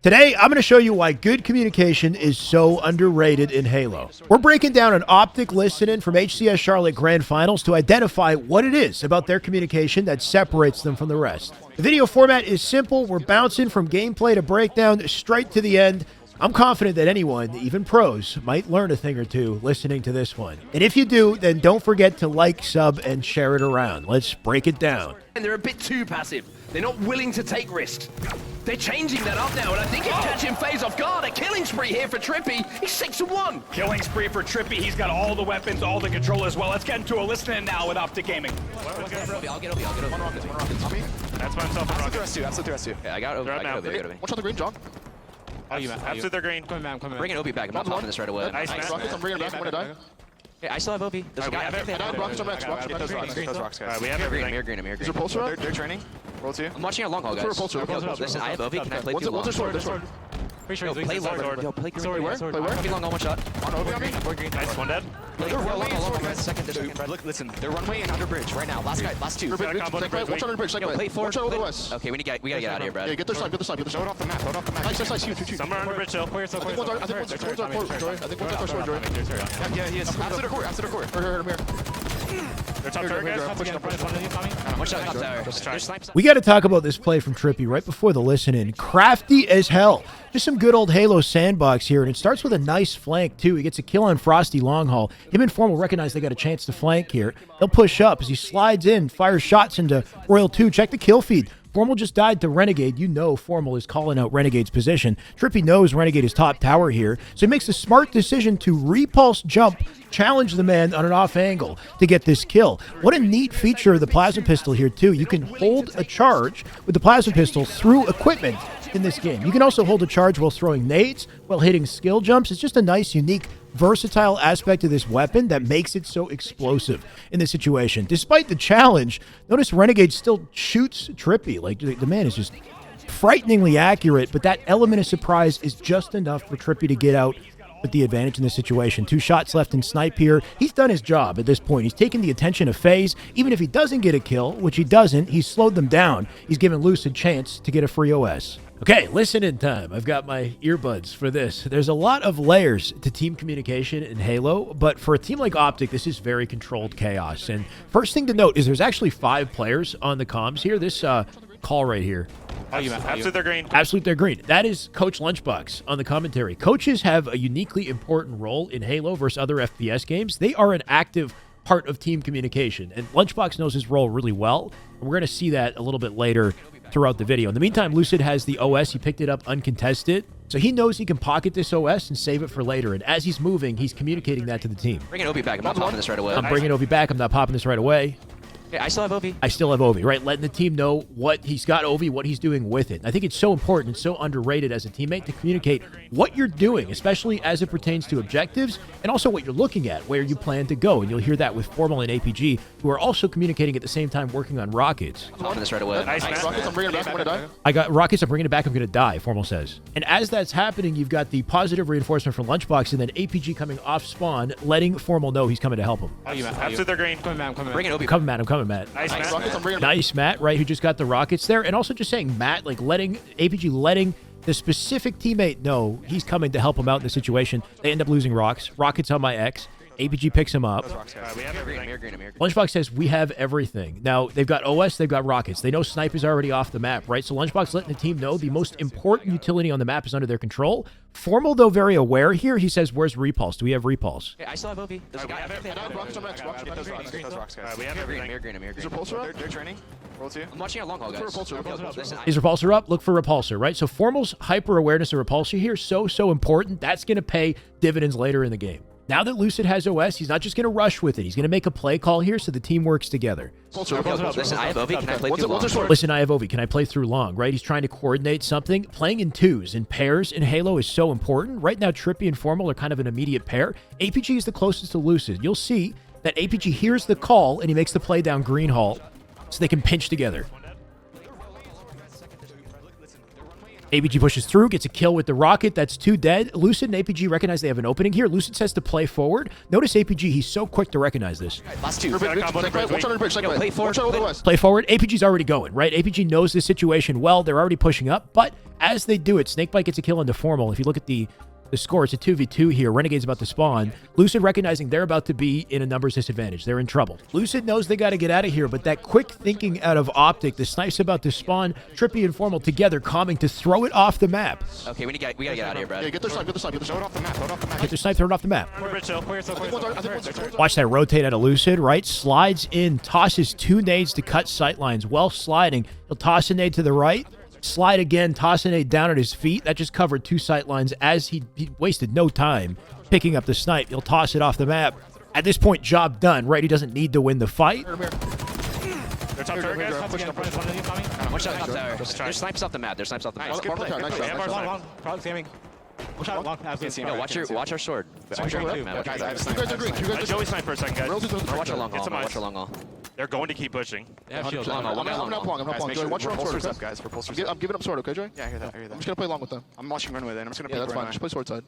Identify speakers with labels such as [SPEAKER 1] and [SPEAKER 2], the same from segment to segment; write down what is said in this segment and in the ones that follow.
[SPEAKER 1] Today, I'm going to show you why good communication is so underrated in Halo. We're breaking down an optic listening from HCS Charlotte Grand Finals to identify what it is about their communication that separates them from the rest. The video format is simple. We're bouncing from gameplay to breakdown straight to the end. I'm confident that anyone, even pros, might learn a thing or two listening to this one. And if you do, then don't forget to like, sub, and share it around. Let's break it down.
[SPEAKER 2] And they're a bit too passive. They're not willing to take risks. They're changing that up now, and I think it's catching FaZe off guard. A killing spree here for Trippy. He's 6-1.
[SPEAKER 3] Killing spree for Trippy. He's got all the weapons, all the control as well. Let's get into a listening now with Optic Gaming.
[SPEAKER 2] I'll get Obi.
[SPEAKER 4] One rocket.
[SPEAKER 3] That's by himself.
[SPEAKER 4] That's the rest of you.
[SPEAKER 2] Yeah, I got Obi.
[SPEAKER 4] Watch out the green, John.
[SPEAKER 3] Absolutely, they're green.
[SPEAKER 5] I'm coming.
[SPEAKER 2] Bringing Obi back. I'm not popping this right away.
[SPEAKER 3] Nice, man.
[SPEAKER 4] Rockets, I'm bringing it back. I'm gonna die.
[SPEAKER 2] Yeah, I still have Obi. There's a guy.
[SPEAKER 4] I died. Rockets on Max. Watch those rocks, guys.
[SPEAKER 3] We have everything.
[SPEAKER 2] I'm here green.
[SPEAKER 4] Is there pulse around? They're training. Roll to you.
[SPEAKER 2] I'm watching a long haul, guys. Listen, I have Obi. Can I play through long?
[SPEAKER 4] What's their sword?
[SPEAKER 2] Yo, play long. Yo, play green.
[SPEAKER 4] Sorry, where? Play where?
[SPEAKER 2] Play long on one shot.
[SPEAKER 4] On Obi on me?
[SPEAKER 3] Nice, one dead.
[SPEAKER 2] Play long. Second.
[SPEAKER 5] Brad, look, listen. They're runway and under bridge right now. Last two.
[SPEAKER 4] Watch out on the bridge.
[SPEAKER 2] Yo, play forward.
[SPEAKER 4] Watch out over the west.
[SPEAKER 2] Okay, we gotta get out of here, Brad.
[SPEAKER 4] Yeah, get their side.
[SPEAKER 5] Load off the map.
[SPEAKER 4] Nice. Huge.
[SPEAKER 3] Somewhere under bridge hill.
[SPEAKER 5] Play yourself.
[SPEAKER 4] I think one's our core, Joy. I think one's our sword, Joy.
[SPEAKER 5] Yeah, he is. After the core.
[SPEAKER 4] Here.
[SPEAKER 3] They're top turret, guys.
[SPEAKER 2] One shot top tower.
[SPEAKER 5] There's snipes.
[SPEAKER 1] We got to talk about this play from Trippy right before the listen-in. Crafty as hell. Just some good old Halo sandbox here, and it starts with a nice flank, too. He gets a kill on Frosty long haul. Him and Formal recognize they got a chance to flank here. They'll push up as he slides in, fires shots into Royal 2. Check the kill feed. Formal just died to Renegade. You know Formal is calling out Renegade's position. Trippy knows Renegade is top tower here, so he makes a smart decision to repulse jump, challenge the man on an off angle to get this kill. What a neat feature of the plasma pistol here, too. You can hold a charge with the plasma pistol through equipment in this game. You can also hold a charge while throwing nades, while hitting skill jumps. It's just a nice, unique, versatile aspect of this weapon that makes it so explosive in this situation. Despite the challenge, notice Renegade still shoots Trippy. Like, the man is just frighteningly accurate, but that element of surprise is just enough for Trippy to get out with the advantage in this situation. 2 shots left in snipe here. He's done his job at this point. He's taken the attention of FaZe. Even if he doesn't get a kill, which he doesn't, he's slowed them down. He's given Luce a chance to get a free OS. Okay, listen in time. I've got my earbuds for this. There's a lot of layers to team communication in Halo, but for a team like Optic, this is very controlled chaos. And first thing to note is there's actually 5 players on the comms here. This call right here.
[SPEAKER 3] Absolutely, they're green.
[SPEAKER 1] Absolute, they're green. That is Coach Lunchbox on the commentary. Coaches have a uniquely important role in Halo versus other FPS games. They are an active part of team communication, and Lunchbox knows his role really well. And we're going to see that a little bit later throughout the video. In the meantime, Lucid has the OS. He picked it up uncontested, so he knows he can pocket this OS and save it for later. And as he's moving, he's communicating that to the team.
[SPEAKER 2] Bringing Obi back. I'm not popping this right away.
[SPEAKER 1] I'm bringing Obi back. I'm not popping this right away.
[SPEAKER 2] Yeah, I still have Obi.
[SPEAKER 1] I still have Obi, right? Letting the team know what he's got Obi, what he's doing with it. I think it's so important and so underrated as a teammate to communicate what you're doing, especially as it pertains to objectives and also what you're looking at, where you plan to go. And you'll hear that with Formal and APG, who are also communicating at the same time working on rockets.
[SPEAKER 2] I'm popping this right away.
[SPEAKER 3] Nice, man.
[SPEAKER 4] Rockets, I'm bringing it back. I'm gonna die.
[SPEAKER 1] I got rockets, I'm bringing it back, I'm going to die, Formal says. And as that's happening, you've got the positive reinforcement from Lunchbox and then APG coming off spawn, letting Formal know he's coming to help him.
[SPEAKER 3] Absolutely, they're green.
[SPEAKER 5] I'm coming.
[SPEAKER 2] Bringing Obi.
[SPEAKER 1] I'm coming, Matt.
[SPEAKER 3] Nice, man.
[SPEAKER 4] Rockets, I'm bringing it back.
[SPEAKER 1] Nice, Matt, right, who just got the rockets there. And also just saying Matt, like APG letting the specific teammate know he's coming to help him out in the situation. They end up losing rocks. Rockets on my X. APG picks him up.
[SPEAKER 3] We have everything.
[SPEAKER 1] Lunchbox says, we have everything. Now, they've got OS, they've got rockets. They know Snipe is already off the map, right? So Lunchbox letting the team know the most important utility on the map is under their control. Formal, though, very aware here. He says, where's Repulse? Do we have Repulse?
[SPEAKER 2] Yeah, I still have Obi. There's a guy.
[SPEAKER 4] Rockets on Max. Watch those rocks, guys.
[SPEAKER 3] We have everything.
[SPEAKER 2] I'm here green.
[SPEAKER 4] Is there pulse around? They're training. Roll to you.
[SPEAKER 2] I'm watching a long haul, guys. Listen,
[SPEAKER 1] Is Repulsor up? Look for Repulsor, right? So Formal's hyper-awareness of Repulsor here, so important. That's going to pay dividends later in the game. Now that Lucid has OS, he's not just going to rush with it. He's going to make a play call here so the team works together.
[SPEAKER 2] Listen, I have Obi. Can I play through long?
[SPEAKER 1] Listen, I have Obi. Can I play through long, right? He's trying to coordinate something. Playing in twos and pairs in Halo is so important. Right now, Trippy and Formal are kind of an immediate pair. APG is the closest to Lucid. You'll see that APG hears the call and he makes the play down Green Hall so they can pinch together. APG pushes through, gets a kill with the rocket. That's 2 dead. Lucid and APG recognize they have an opening here. Lucid says to play forward. Notice APG, he's so quick to recognize this.
[SPEAKER 5] Last 2.
[SPEAKER 4] Watch out on the bridge.
[SPEAKER 5] Play forward.
[SPEAKER 4] Watch out over the west.
[SPEAKER 1] Play forward. APG's already going, right? APG knows the situation well. They're already pushing up, but as they do it, Snakebite gets a kill into Formal. If you look at the score, it's a 2v2 here. Renegade's about to spawn. Lucid recognizing they're about to be in a numbers disadvantage. They're in trouble. Lucid knows they got to get out of here, but that quick thinking out of Optic, the snipe's about to spawn. Trippy and Formal together, calming to throw it off the map.
[SPEAKER 5] Okay, we gotta get out of here, Brad.
[SPEAKER 4] Yeah, get their snipe.
[SPEAKER 5] Throw it off the map.
[SPEAKER 1] Get their snipe, throw it off the map.
[SPEAKER 3] Bridge hill.
[SPEAKER 4] I think one's
[SPEAKER 1] Watch that rotate out of Lucid, right? Slides in, tosses 2 nades to cut sight lines. While sliding, he'll toss a nade to the right, slide again, toss a nade down at his feet. That just covered 2 sight lines as he wasted no time picking up the snipe. He'll toss it off the map. At this point, job done, right? He doesn't need to win the fight.
[SPEAKER 3] They're top tower, guys.
[SPEAKER 5] Watch out, tower. There's snipes off the map. There's snipes off the map.
[SPEAKER 4] Good play. Nice shot.
[SPEAKER 5] Yo, watch our sword. Watch our map.
[SPEAKER 4] Guys, I have snipe. You guys are green. You guys are
[SPEAKER 3] Joey snipe for a second, guys.
[SPEAKER 5] Watch our long haul.
[SPEAKER 3] Get some
[SPEAKER 5] Watch
[SPEAKER 3] eyes.
[SPEAKER 5] our long haul.
[SPEAKER 3] They're going to keep pushing.
[SPEAKER 5] Long haul.
[SPEAKER 4] I'm not long. Joey, watch your own sword, okay?
[SPEAKER 5] guys. For pulsers.
[SPEAKER 4] I'm giving up sword, okay, Joey?
[SPEAKER 5] Yeah, I hear that.
[SPEAKER 4] I'm just gonna play along with them.
[SPEAKER 5] I'm watching runway then. I'm just gonna
[SPEAKER 4] Yeah, that's fine. Just play sword side.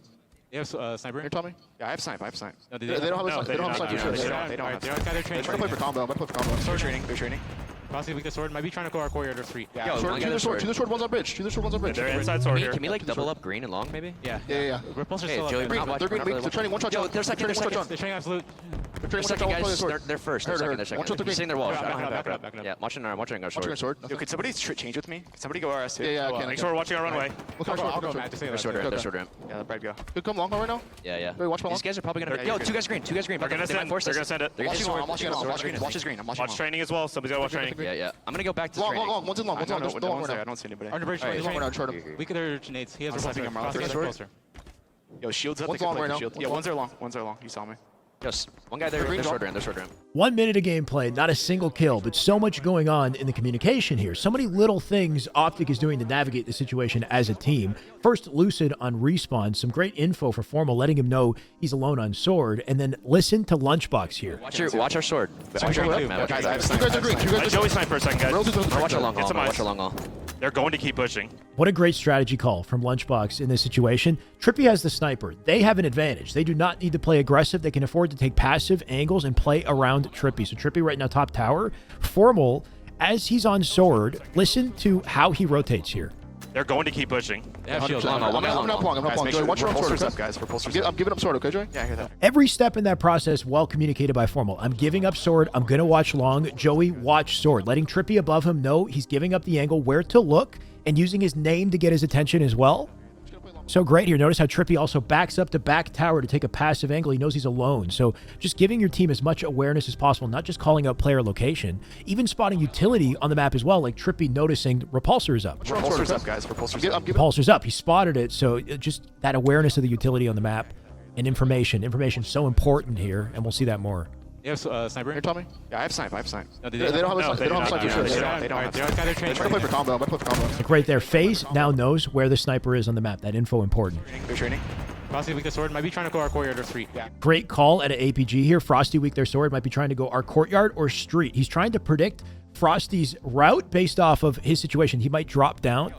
[SPEAKER 6] You have sniper?
[SPEAKER 4] Here, Tommy.
[SPEAKER 5] Yeah, I have snipe.
[SPEAKER 6] No,
[SPEAKER 4] They don't have a snipe. They don't have a snipe.
[SPEAKER 3] do
[SPEAKER 4] for
[SPEAKER 3] not.
[SPEAKER 4] sure.
[SPEAKER 5] They don't have
[SPEAKER 6] They're
[SPEAKER 5] snipe.
[SPEAKER 6] kind of
[SPEAKER 4] They're
[SPEAKER 6] training.
[SPEAKER 4] trying to play for combo. I'm gonna play for combo.
[SPEAKER 5] They're training. They're training.
[SPEAKER 6] Possibly weak the sword. Might be trying to go our core or 3.
[SPEAKER 5] Yo,
[SPEAKER 4] Sword,
[SPEAKER 5] one
[SPEAKER 4] to
[SPEAKER 5] guy
[SPEAKER 4] the
[SPEAKER 5] the
[SPEAKER 4] sword. To the sword. One's on bridge. To the sword. One's on bridge.
[SPEAKER 3] They're inside sword here.
[SPEAKER 5] Can we like double up green and long maybe?
[SPEAKER 6] Yeah.
[SPEAKER 4] Yeah.
[SPEAKER 6] Repulsor's
[SPEAKER 5] Hey,
[SPEAKER 6] still
[SPEAKER 5] Joey,
[SPEAKER 6] up
[SPEAKER 5] we're
[SPEAKER 6] there.
[SPEAKER 5] not
[SPEAKER 4] They're green weak. They're training one shot.
[SPEAKER 5] Yo, they're second. They're second.
[SPEAKER 6] They're training absolute.
[SPEAKER 4] They're
[SPEAKER 5] They're
[SPEAKER 4] training one
[SPEAKER 5] second,
[SPEAKER 4] shot.
[SPEAKER 5] guys.
[SPEAKER 4] Sword.
[SPEAKER 5] They're first. They're
[SPEAKER 4] Heard,
[SPEAKER 5] second.
[SPEAKER 4] heard.
[SPEAKER 5] They're second.
[SPEAKER 4] Watch out the
[SPEAKER 5] He's
[SPEAKER 4] green.
[SPEAKER 5] saying they're wall.
[SPEAKER 6] Back up.
[SPEAKER 5] Yeah, watching our sword.
[SPEAKER 4] Watching sword.
[SPEAKER 5] Yo, could somebody change with me? Could somebody go RS too?
[SPEAKER 4] Yeah, I can.
[SPEAKER 3] Make sure we're watching our runway.
[SPEAKER 4] Look
[SPEAKER 6] I'll
[SPEAKER 4] at
[SPEAKER 6] go,
[SPEAKER 4] sword.
[SPEAKER 6] Matt. Just say
[SPEAKER 5] They're
[SPEAKER 6] that.
[SPEAKER 5] short ramp.
[SPEAKER 4] Okay.
[SPEAKER 5] They're short ramp.
[SPEAKER 4] Yeah, let Brad go. Good, come long right now.
[SPEAKER 5] Yeah.
[SPEAKER 4] Joey, watch my long.
[SPEAKER 5] These guys are probably gonna.
[SPEAKER 3] They're
[SPEAKER 5] Yo,
[SPEAKER 3] good.
[SPEAKER 5] 2 guys green. 2 guys green.
[SPEAKER 3] They're gonna send. They're gonna send it.
[SPEAKER 5] They're
[SPEAKER 4] Watch
[SPEAKER 5] gonna
[SPEAKER 4] his long. Watch his
[SPEAKER 5] Watch green. I'm watching
[SPEAKER 3] Watch training as well. Somebody's gotta watch training.
[SPEAKER 5] Yeah. I'm gonna go back to
[SPEAKER 4] Long.
[SPEAKER 5] training.
[SPEAKER 4] One's in long. One's long. There's no one right now.
[SPEAKER 5] I don't see anybody.
[SPEAKER 6] Under bridge.
[SPEAKER 5] Alright,
[SPEAKER 4] He's long right now. Short him.
[SPEAKER 6] Weak their nades. He has
[SPEAKER 5] sniping him around.
[SPEAKER 6] repulsor.
[SPEAKER 4] Take a sword.
[SPEAKER 5] Yo, shields up.
[SPEAKER 4] One's
[SPEAKER 5] They can
[SPEAKER 4] long
[SPEAKER 5] play
[SPEAKER 4] right
[SPEAKER 5] the
[SPEAKER 4] now.
[SPEAKER 5] shield. Yeah, ones are long. Ones are long. You saw me. Yes. One guy there.
[SPEAKER 4] green
[SPEAKER 5] They're
[SPEAKER 4] drop.
[SPEAKER 5] short ramp. They're short ramp.
[SPEAKER 1] 1 minute of gameplay, not a single kill, but so much going on in the communication here. So many little things Optic is doing to navigate the situation as a team. First, Lucid on respawn, some great info for Formal, letting him know he's alone on sword, and then listen to Lunchbox here.
[SPEAKER 5] Watch our sword. Watch our
[SPEAKER 6] green,
[SPEAKER 5] map.
[SPEAKER 4] Guys, I have snipe. You guys are green. You guys are
[SPEAKER 3] Joey snipe for a second, guys.
[SPEAKER 5] Watch our long
[SPEAKER 3] Get
[SPEAKER 5] haul.
[SPEAKER 3] some
[SPEAKER 5] Watch
[SPEAKER 3] eyes.
[SPEAKER 5] our long haul.
[SPEAKER 3] They're going to keep pushing.
[SPEAKER 1] What a great strategy call from Lunchbox in this situation. Trippy has the sniper. They have an advantage. They do not need to play aggressive. They can afford to take passive angles and play around Trippy. So Trippy right now top tower. Formal, as he's on sword, listen to how he rotates here.
[SPEAKER 3] They're going to keep pushing.
[SPEAKER 6] They have shield.
[SPEAKER 5] Long haul.
[SPEAKER 4] I'm not long. Joey, watch your own sword, okay?
[SPEAKER 5] guys. For
[SPEAKER 4] I'm giving up sword, okay, Joey?
[SPEAKER 5] Yeah, I hear that.
[SPEAKER 1] Every step in that process well communicated by Formal. I'm giving up sword. I'm going to watch long. Joey, watch sword. Letting Trippy above him know he's giving up the angle, where to look, and using his name to get his attention as well. So great here. Notice how Trippy also backs up to back tower to take a passive angle. He knows he's alone. So just giving your team as much awareness as possible, not just calling out player location, even spotting utility on the map as well, like Trippy noticing Repulsor is up.
[SPEAKER 5] Repulsor's up, guys. Repulsor's
[SPEAKER 4] I'm giving
[SPEAKER 1] Repulsor's up. He spotted it. So just that awareness of the utility on the map and information. Information so important here, and we'll see that more.
[SPEAKER 6] You have sniper?
[SPEAKER 4] Here, Tommy.
[SPEAKER 5] Yeah, I have snipe.
[SPEAKER 6] No,
[SPEAKER 4] They don't have a
[SPEAKER 3] No,
[SPEAKER 4] snipe. They don't have a snipe.
[SPEAKER 3] they
[SPEAKER 4] for
[SPEAKER 3] do
[SPEAKER 4] sure.
[SPEAKER 3] not.
[SPEAKER 5] They don't have
[SPEAKER 6] They're kind of
[SPEAKER 4] I'm
[SPEAKER 6] training.
[SPEAKER 4] gonna play for combo. I'm gonna play for combo.
[SPEAKER 1] Like right there, FaZe now knows where the sniper is on the map. That info important.
[SPEAKER 5] They're training.
[SPEAKER 6] Possibly weak the sword. Might be trying to go our core or 3.
[SPEAKER 1] Great call at an APG here. Frosty weak their sword. Might be trying to go our courtyard or street. He's trying to predict Frosty's route based off of his situation. He might drop down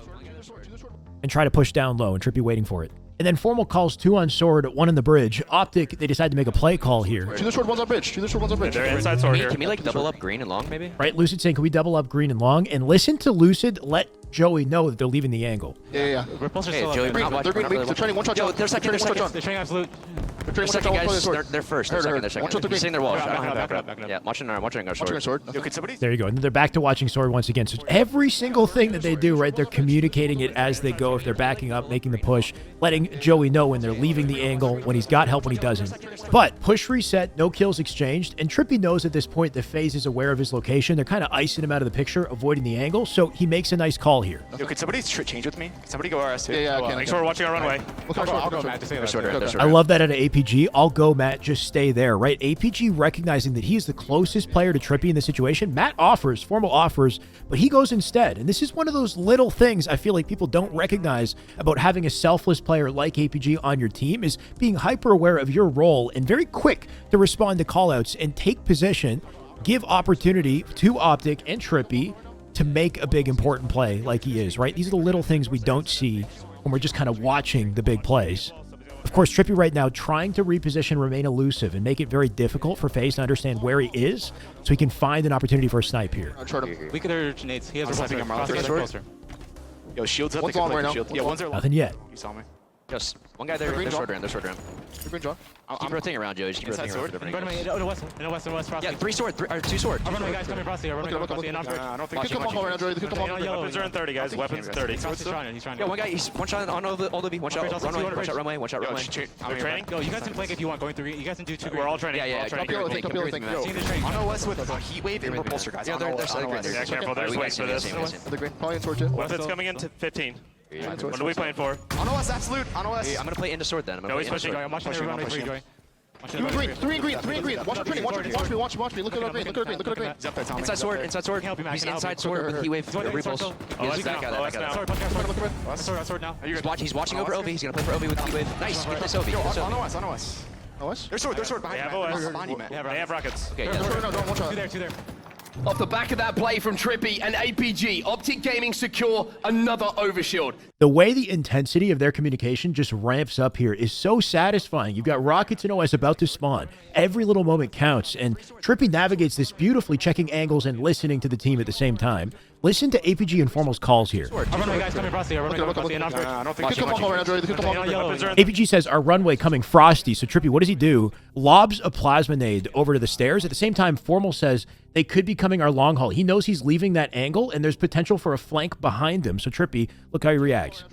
[SPEAKER 1] and try to push down low, and Trippy waiting for it. And then Formal calls 2 on sword, 1 in the bridge. Optic, they decide to make a play call here.
[SPEAKER 4] To the sword, one's on bridge. To the sword, one's on bridge.
[SPEAKER 3] They're inside sword here.
[SPEAKER 5] Can we like double up green and long maybe?
[SPEAKER 1] Right, Lucid saying, can we double up green and long? And listen to Lucid let Joey know that they're leaving the angle.
[SPEAKER 4] Yeah.
[SPEAKER 6] Repulsor's
[SPEAKER 5] Hey,
[SPEAKER 6] still
[SPEAKER 5] Joey,
[SPEAKER 6] up
[SPEAKER 5] we're
[SPEAKER 6] there.
[SPEAKER 5] not watching.
[SPEAKER 4] They're green
[SPEAKER 5] we're not
[SPEAKER 4] weak. They're training one shot.
[SPEAKER 5] Yo, they're second. They're second.
[SPEAKER 6] They're training absolute.
[SPEAKER 4] They're
[SPEAKER 5] They're
[SPEAKER 4] training one
[SPEAKER 5] second,
[SPEAKER 4] shot.
[SPEAKER 5] guys.
[SPEAKER 4] Sword.
[SPEAKER 5] They're first. They're
[SPEAKER 4] Heard,
[SPEAKER 5] second.
[SPEAKER 4] heard.
[SPEAKER 5] They're second.
[SPEAKER 4] Watch out the green.
[SPEAKER 5] He's saying they're wall.
[SPEAKER 6] Back up.
[SPEAKER 5] Yeah, watching our
[SPEAKER 4] Watching
[SPEAKER 5] sword.
[SPEAKER 4] your sword.
[SPEAKER 5] Yo, could somebody?
[SPEAKER 1] There you go. And they're back to watching sword once again. So every single thing that they do, right, they're communicating it as they go. If they're backing up, making the push, letting Joey know when they're leaving the angle, when he's got help, when he doesn't. But push reset, no kills exchanged, and Trippy knows at this point that FaZe is aware of his location. They're kind of icing him out of the picture, avoiding the angle, so he makes a nice call here.
[SPEAKER 5] Yo, could somebody change with me? Could somebody go RS too?
[SPEAKER 4] Yeah, I can.
[SPEAKER 3] Make sure we're watching our runway.
[SPEAKER 4] Look at
[SPEAKER 6] I'll go,
[SPEAKER 4] sword.
[SPEAKER 6] Matt. Just say
[SPEAKER 5] They're
[SPEAKER 6] that.
[SPEAKER 5] short ramp. They're short
[SPEAKER 1] I
[SPEAKER 5] ramp.
[SPEAKER 1] love that at an APG. I'll go, Matt. Just stay there, right? APG recognizing that he is the closest player to Trippy in this situation. Matt offers, Formal offers, but he goes instead. And this is one of those little things I feel like people don't recognize about having a selfless player like APG on your team, is being hyper aware of your role and very quick to respond to callouts and take position, give opportunity to Optic and Trippy to make a big important play like he is, right? These are the little things we don't see when we're just kind of watching the big plays. Of course, Trippy right now trying to reposition, remain elusive, and make it very difficult for FaZe to understand where he is so he can find an opportunity for a snipe here.
[SPEAKER 4] I'll try to.
[SPEAKER 6] We could urge nades. He has a
[SPEAKER 5] sniping
[SPEAKER 6] repulsor.
[SPEAKER 5] him around
[SPEAKER 6] Frost,
[SPEAKER 5] third.
[SPEAKER 6] get closer.
[SPEAKER 5] Yo, shields up.
[SPEAKER 4] One's
[SPEAKER 5] they can
[SPEAKER 4] on
[SPEAKER 5] play
[SPEAKER 4] right
[SPEAKER 5] the
[SPEAKER 4] now.
[SPEAKER 5] shield. Yeah, one's are
[SPEAKER 1] Nothing yet.
[SPEAKER 5] You saw me. Just one guy there.
[SPEAKER 4] Green
[SPEAKER 5] They're
[SPEAKER 4] drop.
[SPEAKER 5] short round. They're short round.
[SPEAKER 4] Green John.
[SPEAKER 5] Keep rotating around, Joey. Just keep Inside rotating around
[SPEAKER 6] I'm
[SPEAKER 5] for different
[SPEAKER 6] going to
[SPEAKER 5] angles.
[SPEAKER 6] my, in the west, Frosty.
[SPEAKER 5] Yeah, three sword, two sword.
[SPEAKER 6] I'll run away, guys. Coming Frosty. I'll run away,
[SPEAKER 4] Look,
[SPEAKER 6] Frosty.
[SPEAKER 4] look,
[SPEAKER 6] And I'm
[SPEAKER 4] look.
[SPEAKER 6] third.
[SPEAKER 5] I don't
[SPEAKER 4] They
[SPEAKER 5] think
[SPEAKER 4] could come on right now, Joey. They could come on.
[SPEAKER 6] Weapons are in 30, guys. Weapons 30. He's trying to.
[SPEAKER 5] Yeah, one guy. He's one shot on all the B. One shot runway. One shot runway. One shot runway.
[SPEAKER 3] We're training.
[SPEAKER 6] Yo, you guys can flank if you want. Going through. You guys can do 2.
[SPEAKER 3] We're all training.
[SPEAKER 5] Yeah.
[SPEAKER 4] Top yellow thing. Top yellow thing. Yo.
[SPEAKER 6] Seeing the train.
[SPEAKER 5] On OS with a heat wave and repulsor, guys. Yeah, they're
[SPEAKER 3] Yeah, careful. There's wings for this.
[SPEAKER 4] The green. Probably in sword too.
[SPEAKER 3] Weapons coming in to 15. What are we playing for?
[SPEAKER 5] On OS, absolute. On OS. I'm gonna play into sword then. I'm
[SPEAKER 3] No,
[SPEAKER 5] gonna
[SPEAKER 3] he's
[SPEAKER 5] play into
[SPEAKER 3] pushing.
[SPEAKER 5] sword.
[SPEAKER 6] I'm watching the runway for you, Joey.
[SPEAKER 4] Three green. Watch the training. Watch me. Look at the green. Look at the green.
[SPEAKER 5] Inside sword. He's inside sword with heat wave. Repulse.
[SPEAKER 3] OS now.
[SPEAKER 6] Sword now.
[SPEAKER 5] He's watching over OV. He's gonna play for OV with heat wave. Nice. Get this OV.
[SPEAKER 4] On OS. They're sword
[SPEAKER 3] They
[SPEAKER 4] behind
[SPEAKER 3] have OS. They have rockets.
[SPEAKER 5] Okay, yeah.
[SPEAKER 6] Two there.
[SPEAKER 2] Off the back of that play from Trippy and APG, Optic Gaming secure another overshield.
[SPEAKER 1] The way the intensity of their communication just ramps up here is so satisfying. You've got rockets and OS about to spawn. Every little moment counts, and Trippy navigates this beautifully, checking angles and listening to the team at the same time. Listen to APG Informal's calls here.
[SPEAKER 6] I'll run away, guys. Coming Frosty. I'll run away, Frosty. And I'm third.
[SPEAKER 3] I don't
[SPEAKER 4] They
[SPEAKER 3] think
[SPEAKER 4] could come on right now, Joey. They could come on.
[SPEAKER 3] Weapons are in
[SPEAKER 1] APG says our runway coming Frosty. So Trippy, what does he do? Lobs a plasma nade over to the stairs. At the same time, Formal says they could be coming our long haul. He knows he's leaving that angle, and there's potential for a flank behind him. So Trippy, look how he reacts.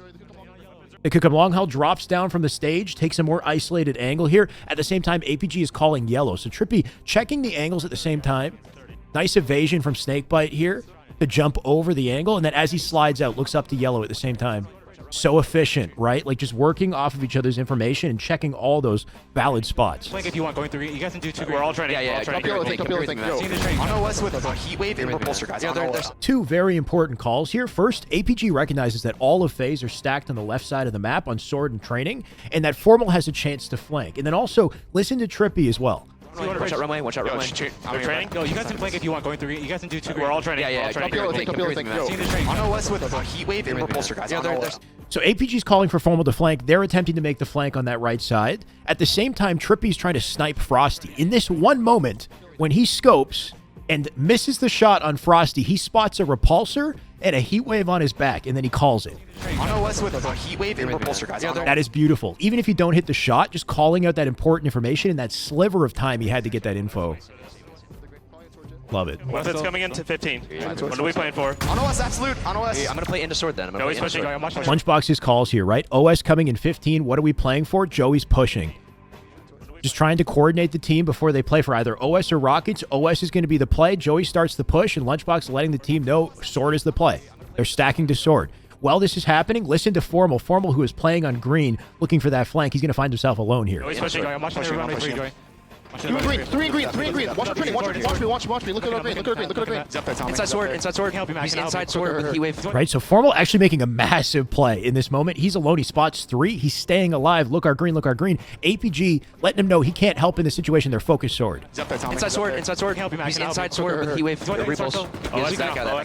[SPEAKER 1] They could come long haul, drops down from the stage, takes a more isolated angle here. At the same time, APG is calling yellow. So Trippy checking the angles at the same time. Nice evasion from Snakebite here to jump over the angle, and then as he slides out, looks up to yellow at the same time. So efficient, right? Like just working off of each other's information and checking all those valid spots.
[SPEAKER 6] Flank if you want. Going through. You guys can do 2.
[SPEAKER 3] We're all training.
[SPEAKER 5] Yeah.
[SPEAKER 4] Top yellow thing.
[SPEAKER 6] Seeing the train.
[SPEAKER 5] On OS with a heat wave and repulsor, guys. Yeah, they're
[SPEAKER 1] Two very important calls here. First, APG recognizes that all of FaZe are stacked on the left side of the map on sword and training, and that Formal has a chance to flank. And then also, listen to Trippy as well.
[SPEAKER 5] one shot runway.
[SPEAKER 3] They're training.
[SPEAKER 6] Yo, you guys can flank if you want. Going through. You guys can do 2.
[SPEAKER 3] We're all training.
[SPEAKER 5] Yeah.
[SPEAKER 4] Top yellow thing.
[SPEAKER 6] Seeing the train.
[SPEAKER 5] On OS with a heat wave and repulsor, guys. Yeah, they're
[SPEAKER 1] So APG's calling for Formal to flank. They're attempting to make the flank on that right side. At the same time, Trippy's trying to snipe Frosty. In this one moment, when he scopes and misses the shot on Frosty, he spots a repulsor and a heat wave on his back, and then he calls it.
[SPEAKER 5] on OS with a heat wave and repulsor, guys. Yeah,
[SPEAKER 1] That is beautiful. Even if you don't hit the shot, just calling out that important information in that sliver of time he had to get that info. Love it.
[SPEAKER 3] Weapons coming in to 15. What are we playing for?
[SPEAKER 5] On OS, absolute. On OS. I'm gonna play into sword then. I'm gonna
[SPEAKER 3] No,
[SPEAKER 5] play
[SPEAKER 3] he's
[SPEAKER 5] into
[SPEAKER 3] pushing.
[SPEAKER 5] sword.
[SPEAKER 6] I'm watching.
[SPEAKER 1] Lunchbox's calls here, right? OS coming in 15. What are we playing for? Joey's pushing. Just trying to coordinate the team before they play for either OS or Rockets. OS is going to be the play. Joey starts the push, and Lunchbox letting the team know sword is the play. They're stacking to sword. While this is happening, listen to Formal. Formal, who is playing on green, looking for that flank. He's going to find himself alone here.
[SPEAKER 3] No, he's pushing.
[SPEAKER 6] I'm watching the runway for you, Joey.
[SPEAKER 4] Three green. Watch the training. Watch me. Look at the green.
[SPEAKER 5] Inside sword. He's inside sword with heat wave.
[SPEAKER 1] Right, so Formal actually making a massive play in this moment. He's alone. He spots 3. He's staying alive. Look our green. APG letting him know he can't help in this situation. They're focused sword.
[SPEAKER 5] Inside sword. He's inside sword with heat wave. Repulse.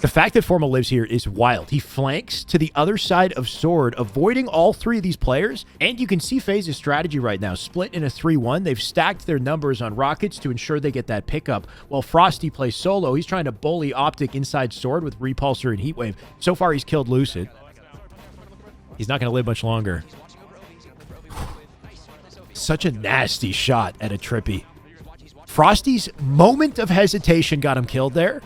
[SPEAKER 1] The fact that Formal lives here is wild. He flanks to the other side of sword, avoiding all 3 of these players. And you can see FaZe's strategy right now. Split in a 3-1. They've stacked their numbers on Rockets to ensure they get that pickup. While Frosty plays solo, he's trying to bully Optic inside sword with Repulsor and Heatwave. So far, he's killed Lucid. He's not going to live much longer. Such a nasty shot at a Trippy. Frosty's moment of hesitation got him killed there.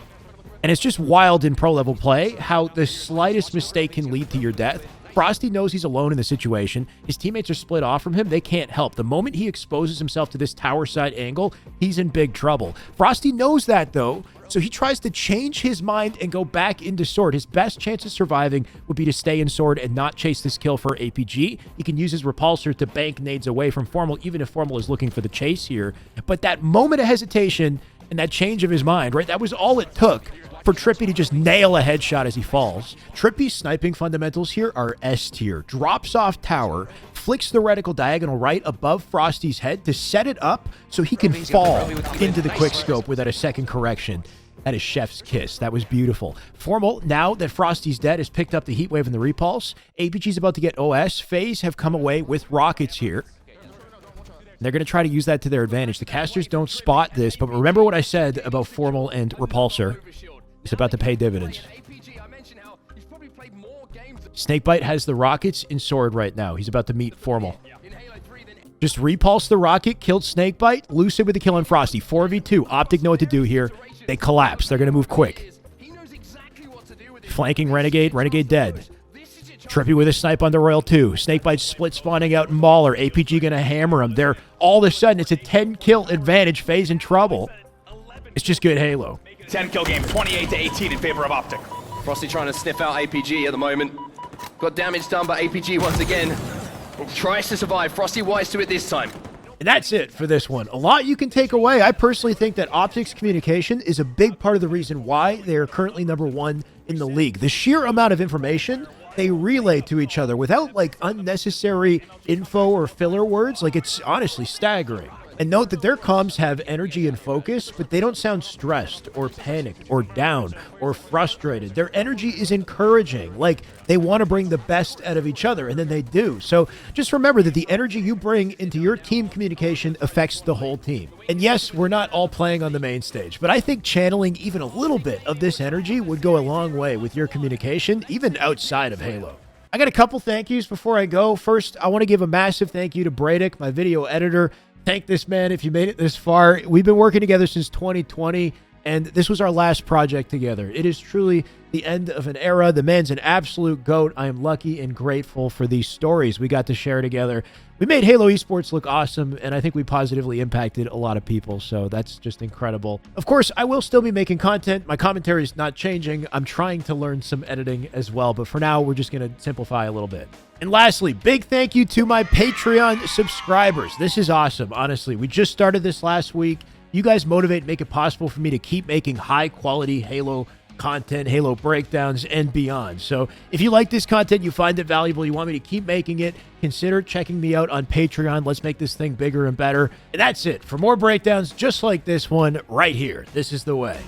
[SPEAKER 1] And it's just wild in pro-level play how the slightest mistake can lead to your death. Frosty knows he's alone in the situation. His teammates are split off from him. They can't help. The moment he exposes himself to this tower side angle, he's in big trouble. Frosty knows that, though, so he tries to change his mind and go back into sword. His best chance of surviving would be to stay in sword and not chase this kill for APG. He can use his repulsor to bank nades away from Formal, even if Formal is looking for the chase here. But that moment of hesitation and that change of his mind, right, that was all it took for Trippy to just nail a headshot as he falls. Trippy's sniping fundamentals here are S tier. Drops off tower, flicks the reticle diagonal right above Frosty's head to set it up so he can fall into the quick scope without a second correction. had a chef's kiss. That was beautiful. Formal, now that Frosty's dead, has picked up the heat wave and the repulse. APG's about to get OS. FaZe have come away with rockets here. They're going to try to use that to their advantage. The casters don't spot this, but remember what I said about Formal and Repulsor. It's about to pay dividends. Snakebite has the rockets in Sword right now. He's about to meet Formal. Just repulse the rocket, killed Snakebite, Lucid with the kill on Frosty. 4v2. Optic know what to do here. They collapse. They're going to move quick. Flanking Renegade. Renegade dead. Trippy with a snipe on the Royal 2. Snakebite split spawning out Mauler. APG going to hammer him. They're all of a sudden, it's a 10-kill advantage. FaZe in trouble. It's just good Halo.
[SPEAKER 3] 10-kill game, 28-18 in favor of Optic.
[SPEAKER 2] Frosty trying to sniff out APG at the moment. Got damage done by APG once again. Tries to survive. Frosty wise to it this time.
[SPEAKER 1] And that's it for this one. A lot you can take away. I personally think that Optic's communication is a big part of the reason why they are currently #1 in the league. The sheer amount of information they relay to each other without like unnecessary info or filler words, like it's honestly staggering. And note that their comms have energy and focus, but they don't sound stressed or panicked or down or frustrated. Their energy is encouraging. Like they want to bring the best out of each other, and then they do. So just remember that the energy you bring into your team communication affects the whole team. And yes, we're not all playing on the main stage, but I think channeling even a little bit of this energy would go a long way with your communication, even outside of Halo. I got a couple thank yous before I go. First, I want to give a massive thank you to Bradick, my video editor. Thank this man if you made it this far. We've been working together since 2020, and this was our last project together. It is truly the end of an era. The man's an absolute GOAT. I am lucky and grateful for these stories we got to share together. We made Halo Esports look awesome, and I think we positively impacted a lot of people, so that's just incredible. Of course, I will still be making content. My commentary is not changing. I'm trying to learn some editing as well, but for now, we're just going to simplify a little bit. And lastly, big thank you to my Patreon subscribers. This is awesome, honestly. We just started this last week. You guys motivate and make it possible for me to keep making high-quality Halo content, Halo breakdowns, and beyond. So if you like this content, you find it valuable, you want me to keep making it, consider checking me out on Patreon. Let's make this thing bigger and better. And that's it. For more breakdowns just like this one right here, this is the way.